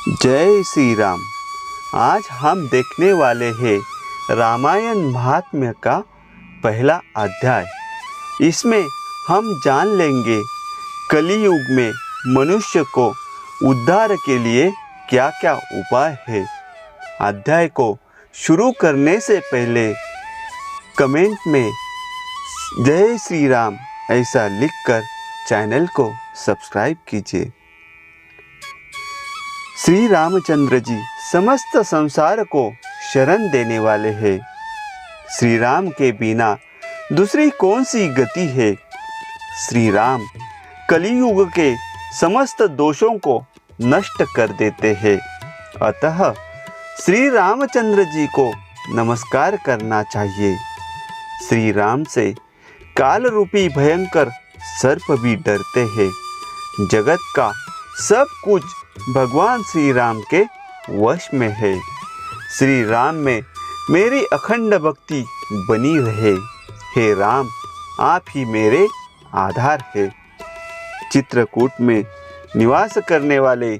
जय श्री राम। आज हम देखने वाले हैं रामायण महात्म्य का पहला अध्याय। इसमें हम जान लेंगे कलियुग में मनुष्य को उद्धार के लिए क्या क्या उपाय है। अध्याय को शुरू करने से पहले कमेंट में जय श्री राम ऐसा लिखकर चैनल को सब्सक्राइब कीजिए। श्री रामचंद्र जी समस्त संसार को शरण देने वाले हैं। श्री राम के बिना दूसरी कौन सी गति है। श्री राम कलियुग के समस्त दोषों को नष्ट कर देते हैं। अतः श्री रामचंद्र जी को नमस्कार करना चाहिए। श्री राम से काल रूपी भयंकर सर्प भी डरते हैं। जगत का सब कुछ भगवान श्री राम के वश में है। श्री राम में मेरी अखंड भक्ति बनी रहे। हे राम, आप ही मेरे आधार है। चित्रकूट में निवास करने वाले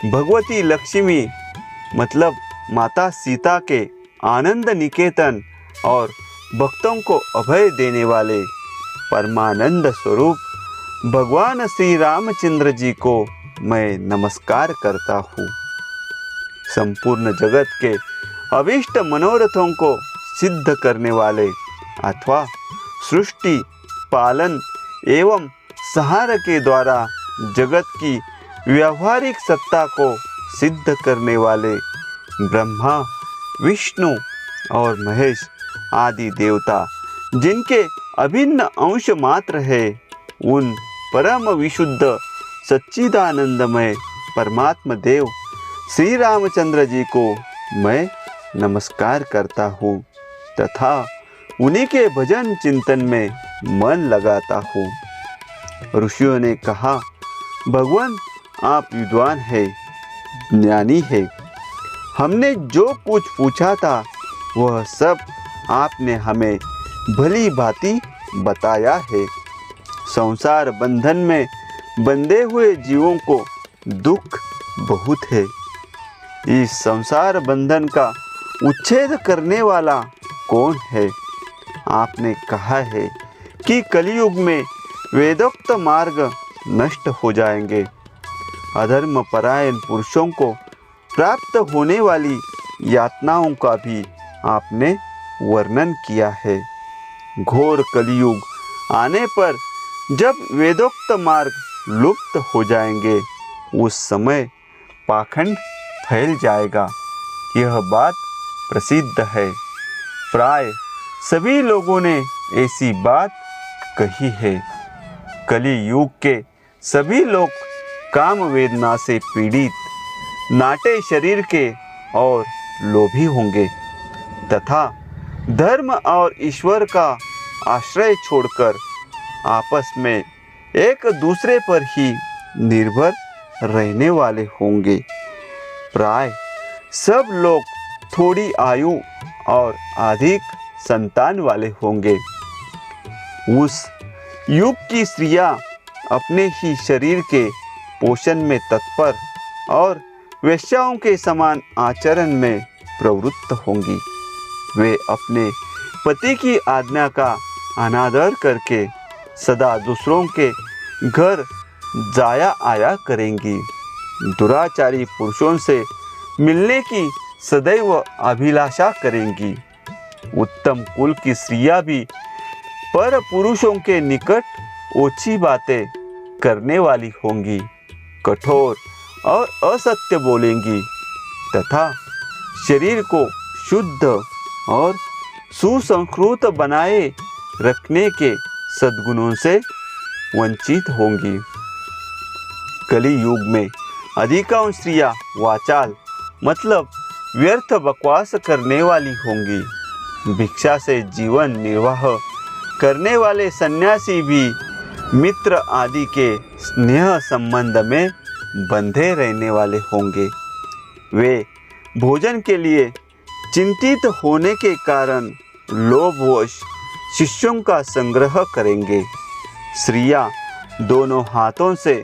भगवती लक्ष्मी मतलब माता सीता के आनंद निकेतन और भक्तों को अभय देने वाले परमानंद स्वरूप भगवान श्री रामचंद्र जी को मैं नमस्कार करता हूँ। संपूर्ण जगत के अभीष्ट मनोरथों को सिद्ध करने वाले अथवा सृष्टि पालन एवं संहार के द्वारा जगत की व्यावहारिक सत्ता को सिद्ध करने वाले ब्रह्मा विष्णु और महेश आदि देवता जिनके अभिन्न अंश मात्र है, उन परम विशुद्ध सच्चिदानंदमय परमात्मा देव श्री रामचंद्र जी को मैं नमस्कार करता हूँ तथा उन्हीं के भजन चिंतन में मन लगाता हूँ। ऋषियों ने कहा, भगवान आप विद्वान है, ज्ञानी है। हमने जो कुछ पूछा था वह सब आपने हमें भली भांति बताया है। संसार बंधन में बंधे हुए जीवों को दुख बहुत है। इस संसार बंधन का उच्छेद करने वाला कौन है। आपने कहा है कि कलियुग में वेदोक्त मार्ग नष्ट हो जाएंगे। अधर्म परायण पुरुषों को प्राप्त होने वाली यातनाओं का भी आपने वर्णन किया है। घोर कलियुग आने पर जब वेदोक्त मार्ग लुप्त हो जाएंगे, उस समय पाखंड फैल जाएगा। यह बात प्रसिद्ध है। प्राय सभी लोगों ने ऐसी बात कही है। कलि युग के सभी लोग काम वेदना से पीड़ित, नाटे शरीर के और लोभी होंगे तथा धर्म और ईश्वर का आश्रय छोड़कर आपस में एक दूसरे पर ही निर्भर रहने वाले होंगे। प्राय सब लोग थोड़ी आयु और अधिक संतान वाले होंगे। उस युग की स्त्रियां अपने ही शरीर के पोषण में तत्पर और वेश्याओं के समान आचरण में प्रवृत्त होंगी। वे अपने पति की आज्ञा का अनादर करके सदा दूसरों के घर जाया आया करेंगी। दुराचारी पुरुषों से मिलने की सदैव अभिलाषा करेंगी। उत्तम कुल की स्त्रियां भी पर पुरुषों के निकट ओछी बातें करने वाली होंगी। कठोर और असत्य बोलेंगी तथा शरीर को शुद्ध और सुसंस्कृत बनाए रखने के सद्गुणों से वंचित होंगी। कलि युग में अधिकांश स्त्रियां वाचाल मतलब व्यर्थ बकवास करने वाली होंगी। भिक्षा से जीवन निर्वाह करने वाले सन्यासी भी मित्र आदि के स्नेह संबंध में बंधे रहने वाले होंगे। वे भोजन के लिए चिंतित होने के कारण लोभवश शिष्यों का संग्रह करेंगे। स्त्रियां दोनों हाथों से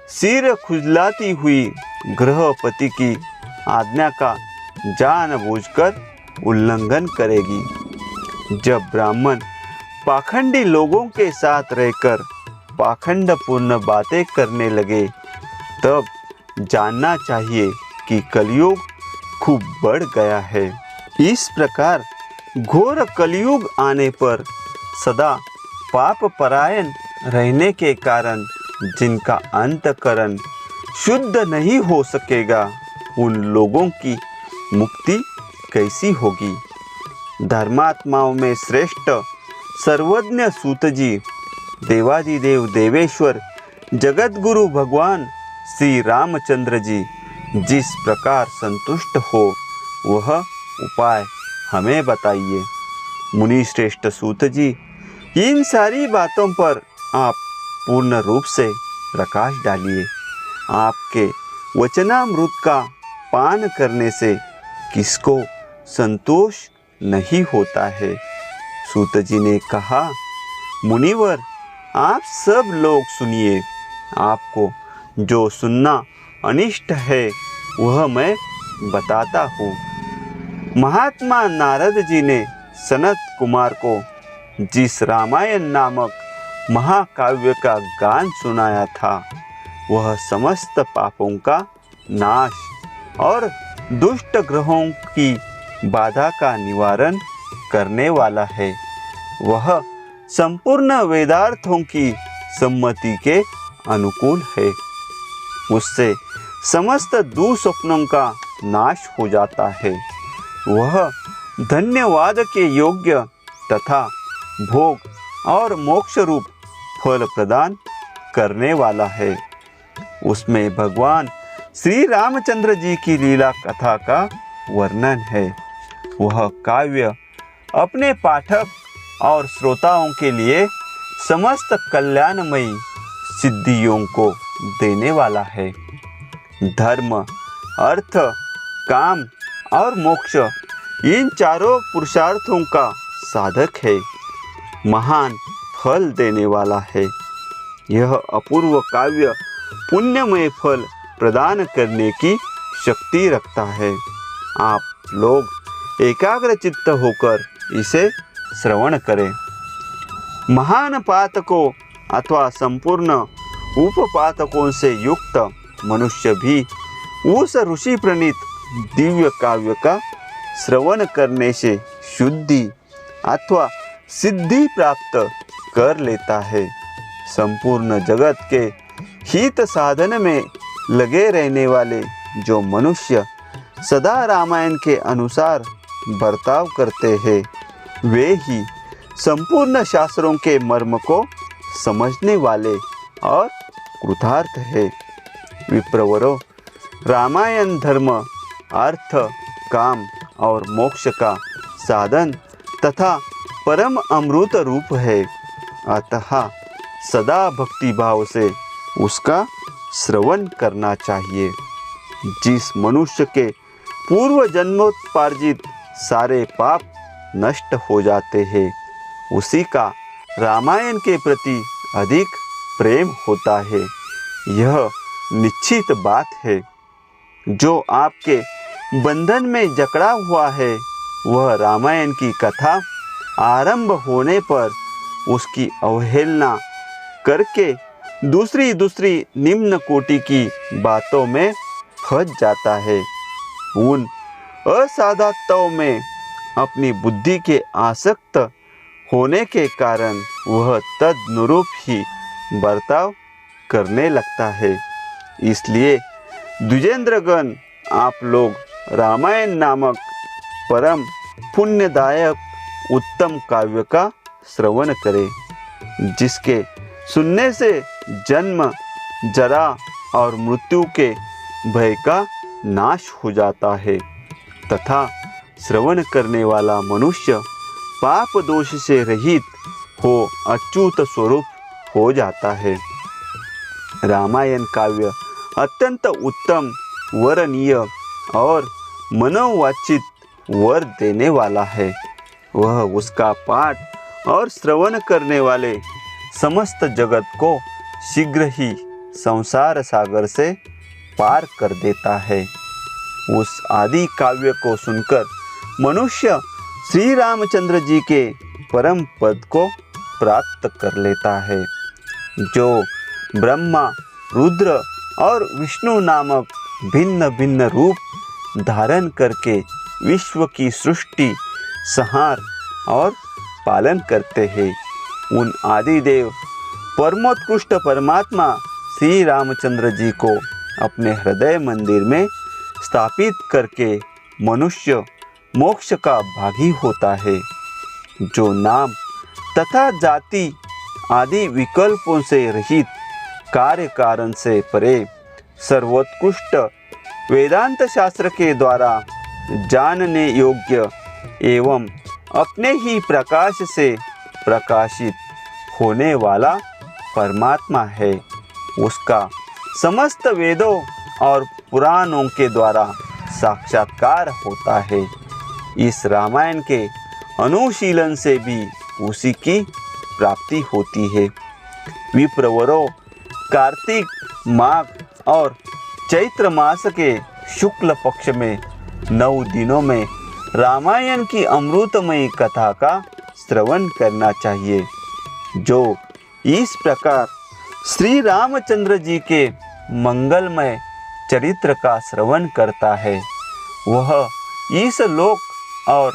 सिर खुजलाती हुई गृहपति की आज्ञा का जानबूझकर उल्लंघन करेगी। जब ब्राह्मण पाखंडी लोगों के साथ रहकर पाखंडपूर्ण बातें करने लगे, तब जानना चाहिए कि कलयुग खूब बढ़ गया है। इस प्रकार घोर कलयुग आने पर सदा पाप परायण रहने के कारण जिनका अंतःकरण शुद्ध नहीं हो सकेगा, उन लोगों की मुक्ति कैसी होगी। धर्मात्माओं में श्रेष्ठ सर्वज्ञ सूत जी, देवादिदेव देवेश्वर जगत गुरु भगवान श्री रामचंद्र जी जिस प्रकार संतुष्ट हो, वह उपाय हमें बताइए। मुनि श्रेष्ठ सूत जी, इन सारी बातों पर आप पूर्ण रूप से प्रकाश डालिए। आपके वचनामृत का पान करने से किसको संतोष नहीं होता है। सूत जी ने कहा, मुनिवर, आप सब लोग सुनिए। आपको जो सुनना अनिष्ट है वह मैं बताता हूँ। महात्मा नारद जी ने सनत कुमार को जिस रामायण नामक महाकाव्य का गान सुनाया था, वह समस्त पापों का नाश और दुष्ट ग्रहों की बाधा का निवारण करने वाला है। वह संपूर्ण वेदार्थों की सम्मति के अनुकूल है। उससे समस्त दुस्वप्नों का नाश हो जाता है। वह धन्यवाद के योग्य तथा भोग और मोक्ष रूप फल प्रदान करने वाला है। उसमें भगवान श्री रामचंद्र जी की लीला कथा का वर्णन है। वह काव्य अपने पाठक और श्रोताओं के लिए समस्त कल्याणमयी सिद्धियों को देने वाला है। धर्म, अर्थ, काम और मोक्ष, इन चारों पुरुषार्थों का साधक है। महान फल देने वाला है। यह अपूर्व काव्य पुण्यमय फल प्रदान करने की शक्ति रखता है। आप लोग एकाग्र चित्त होकर इसे श्रवण करें। महान पातकों अथवा संपूर्ण उपपातकों से युक्त मनुष्य भी उस ऋषि प्रणीत दिव्य काव्य का श्रवण करने से शुद्धि अथवा सिद्धि प्राप्त कर लेता है। संपूर्ण जगत के हित साधन में लगे रहने वाले जो मनुष्य सदा रामायण के अनुसार बर्ताव करते हैं, वे ही संपूर्ण शास्त्रों के मर्म को समझने वाले और कृतार्थ है। विप्रवरों, रामायण धर्म, अर्थ, काम और मोक्ष का साधन तथा परम अमृत रूप है। अतः सदा भक्ति भाव से उसका श्रवण करना चाहिए। जिस मनुष्य के पूर्व जन्मोत्पार्जित सारे पाप नष्ट हो जाते हैं, उसी का रामायण के प्रति अधिक प्रेम होता है। यह निश्चित बात है। जो आपके बंधन में जकड़ा हुआ है, वह रामायण की कथा आरंभ होने पर उसकी अवहेलना करके दूसरी निम्न कोटि की बातों में फंस जाता है। उन असाधकताओं में अपनी बुद्धि के आसक्त होने के कारण वह तदनुरूप ही बर्ताव करने लगता है। इसलिए द्विजेंद्रगण, आप लोग रामायण नामक परम पुण्यदायक उत्तम काव्य का श्रवण करें, जिसके सुनने से जन्म, जरा और मृत्यु के भय का नाश हो जाता है तथा श्रवण करने वाला मनुष्य पाप दोष से रहित हो अच्युत स्वरूप हो जाता है। रामायण काव्य अत्यंत उत्तम, वरणीय और मनोवांछित वर देने वाला है। वह उसका पाठ और श्रवण करने वाले समस्त जगत को शीघ्र ही संसार सागर से पार कर देता है। उस आदि काव्य को सुनकर मनुष्य श्री रामचंद्र जी के परम पद को प्राप्त कर लेता है, जो ब्रह्मा, रुद्र और विष्णु नामक भिन्न भिन्न रूप धारण करके विश्व की सृष्टि, संहार और पालन करते हैं। उन आदिदेव परमोत्कृष्ट परमात्मा श्री रामचंद्र जी को अपने हृदय मंदिर में स्थापित करके मनुष्य मोक्ष का भागी होता है। जो नाम तथा जाति आदि विकल्पों से रहित, कार्य कारण से परे, सर्वोत्कृष्ट वेदांत शास्त्र के द्वारा जानने योग्य एवं अपने ही प्रकाश से प्रकाशित होने वाला परमात्मा है, उसका समस्त वेदों और पुराणों के द्वारा साक्षात्कार होता है। इस रामायण के अनुशीलन से भी उसी की प्राप्ति होती है। विप्रवरों कार्तिक, माघ और चैत्र मास के शुक्ल पक्ष में 9 दिनों में रामायण की अमृतमयी कथा का श्रवण करना चाहिए। जो इस प्रकार श्री रामचंद्र जी के मंगलमय चरित्र का श्रवण करता है, वह इस लोक और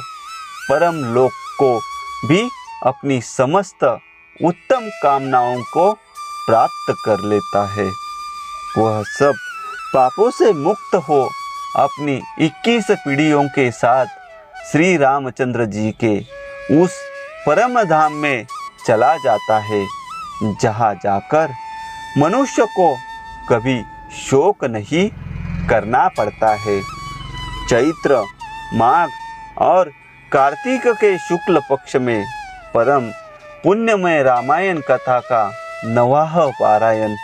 परम लोक को भी अपनी समस्त उत्तम कामनाओं को प्राप्त कर लेता है। वह सब पापों से मुक्त हो अपनी 21 पीढ़ियों के साथ श्री रामचंद्र जी के उस परम धाम में चला जाता है, जहाँ जाकर मनुष्य को कभी शोक नहीं करना पड़ता है। चैत्र, माघ और कार्तिक के शुक्ल पक्ष में परम पुण्यमय रामायण कथा का 9वां पारायण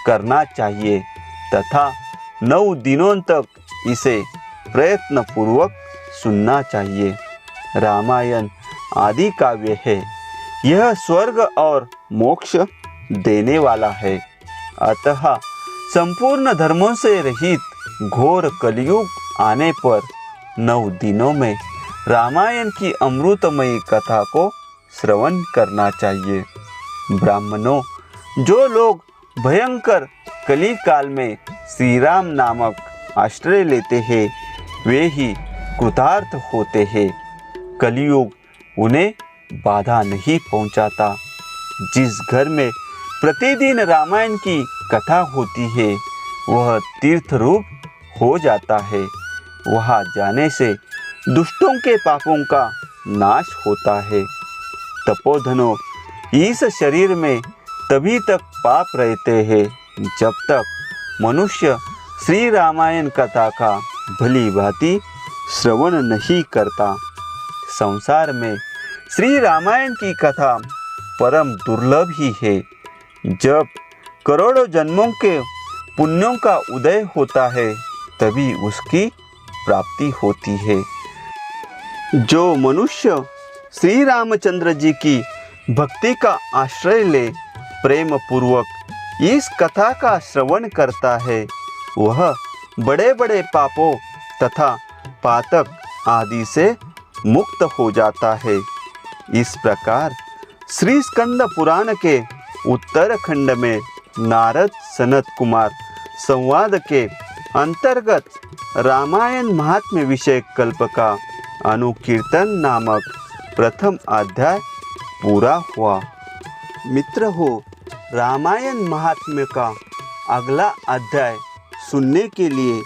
करना चाहिए तथा 9 दिनों तक इसे प्रयत्न पूर्वक सुनना चाहिए। रामायण आदि काव्य है, यह स्वर्ग और मोक्ष देने वाला है। अतः संपूर्ण धर्मों से रहित घोर कलयुग आने पर 9 दिनों में रामायण की अमृतमयी कथा को श्रवण करना चाहिए। ब्राह्मणों, जो लोग भयंकर कली काल में श्री राम नामक आश्रय लेते हैं, वे ही कृतार्थ होते हैं। कलयुग उन्हें बाधा नहीं पहुंचाता। जिस घर में प्रतिदिन रामायण की कथा होती है, वह तीर्थ रूप हो जाता है। वहाँ जाने से दुष्टों के पापों का नाश होता है। तपोधनों, इस शरीर में तभी तक पाप रहते हैं जब तक मनुष्य श्री रामायण कथा का भली भांति श्रवण नहीं करता। संसार में श्री रामायण की कथा परम दुर्लभ ही है। जब करोड़ों जन्मों के पुण्यों का उदय होता है, तभी उसकी प्राप्ति होती है। जो मनुष्य श्री रामचंद्र जी की भक्ति का आश्रय ले प्रेम पूर्वक इस कथा का श्रवण करता है, वह बड़े बड़े पापों तथा पातक आदि से मुक्त हो जाता है। इस प्रकार श्री स्कंद पुराण के उत्तरखंड में नारद सनत कुमार संवाद के अंतर्गत रामायण महात्म्य विषय कल्प का अनुकीर्तन नामक प्रथम अध्याय पूरा हुआ। मित्र हो, रामायण महात्म्य का अगला अध्याय सुनने के लिए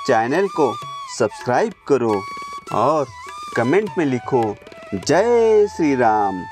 चैनल को सब्सक्राइब करो और कमेंट में लिखो जय श्री राम।